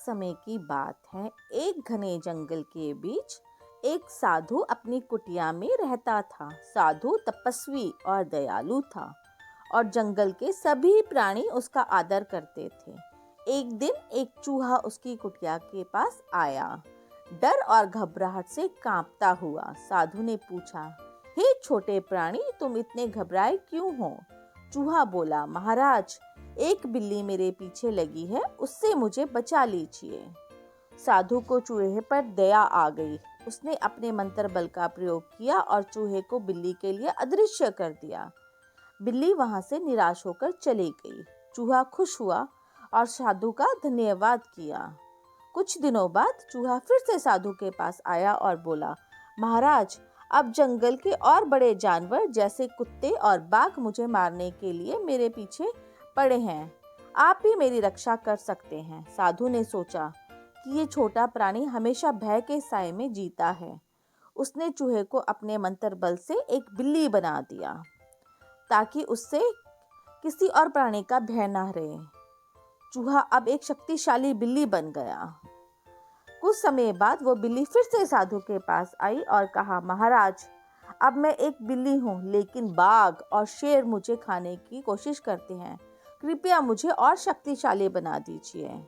समय की बात है। एक घने जंगल के बीच एक साधु अपनी कुटिया में रहता था। साधु तपस्वी और दयालु था और जंगल के सभी प्राणी उसका आदर करते थे। एक दिन एक चूहा उसकी कुटिया के पास आया, डर और घबराहट से कांपता हुआ। साधु ने पूछा, हे छोटे प्राणी, तुम इतने घबराए क्यों हो? चूहा बोला, महाराज, एक बिल्ली मेरे पीछे लगी है, उससे मुझे बचा लीजिए। साधु को चूहे पर दया आ गई। उसने अपने मंत्र बल का प्रयोग किया और चूहे को बिल्ली के लिए अदृश्य कर दिया। बिल्ली वहां से निराश होकर चली गई। चूहा खुश हुआ और साधु का धन्यवाद किया। कुछ दिनों बाद चूहा फिर से साधु के पास आया और बोला, महाराज, अब जंगल के और बड़े जानवर जैसे कुत्ते और बाघ मुझे मारने के लिए मेरे पीछे पड़े हैं। आप ही मेरी रक्षा कर सकते हैं। साधु ने सोचा कि ये छोटा प्राणी हमेशा भय के साए में जीता है। उसने चूहे को अपने मंत्र बल से एक बिल्ली बना दिया ताकि उससे किसी और प्राणी का भय न रहे। चूहा अब एक शक्तिशाली बिल्ली बन गया। कुछ समय बाद वो बिल्ली फिर से साधु के पास आई और कहा, महाराज, अब मैं एक बिल्ली हूँ, लेकिन बाघ और शेर मुझे खाने की कोशिश करते हैं। कृपया मुझे और शक्तिशाली बना दीजिए।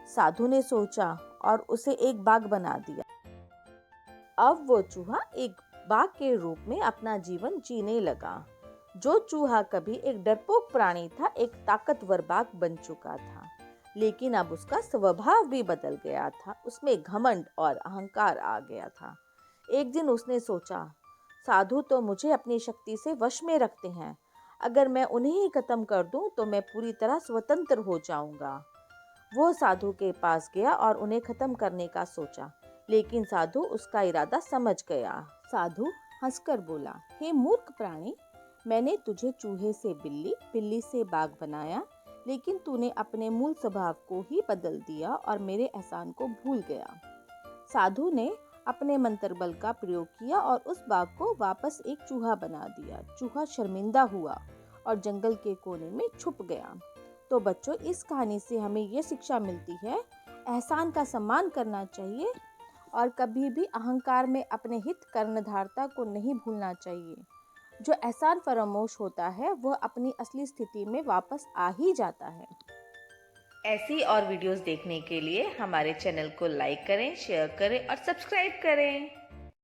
साधु ने सोचा और उसे एक बाघ बना दिया। अब वो चूहा एक बाघ के रूप में अपना जीवन जीने लगा। जो चूहा कभी एक डरपोक प्राणी था, एक ताकतवर बाघ बन चुका था। लेकिन अब उसका स्वभाव भी बदल गया था। उसमें घमंड और अहंकार आ गया था। एक दिन उसने सोचा, साधु तो मुझे अपनी शक्ति से वश में रखते हैं। अगर मैं उन्हें ही खत्म कर दूं तो मैं पूरी तरह स्वतंत्र हो जाऊंगा। वो साधु के पास गया और उन्हें खत्म करने का सोचा, लेकिन साधु उसका इरादा समझ गया। साधु हंसकर बोला, हे मूर्ख प्राणी, मैंने तुझे चूहे से बिल्ली, बिल्ली से बाघ बनाया, लेकिन तूने अपने मूल स्वभाव को ही बदल दिया और मेरे एहसान को भूल गया। साधु ने अपने मंत्र बल का प्रयोग किया और उस बाघ को वापस एक चूहा बना दिया। चूहा शर्मिंदा हुआ और जंगल के कोने में छुप गया। तो बच्चों, इस कहानी से हमें ये शिक्षा मिलती है, एहसान का सम्मान करना चाहिए और कभी भी अहंकार में अपने हित कर्णधारता को नहीं भूलना चाहिए। जो एहसान फरामोश होता है वह अपनी असली स्थिति में वापस आ ही जाता है। ऐसी और वीडियोस देखने के लिए हमारे चैनल को लाइक करें, शेयर करें और सब्सक्राइब करें।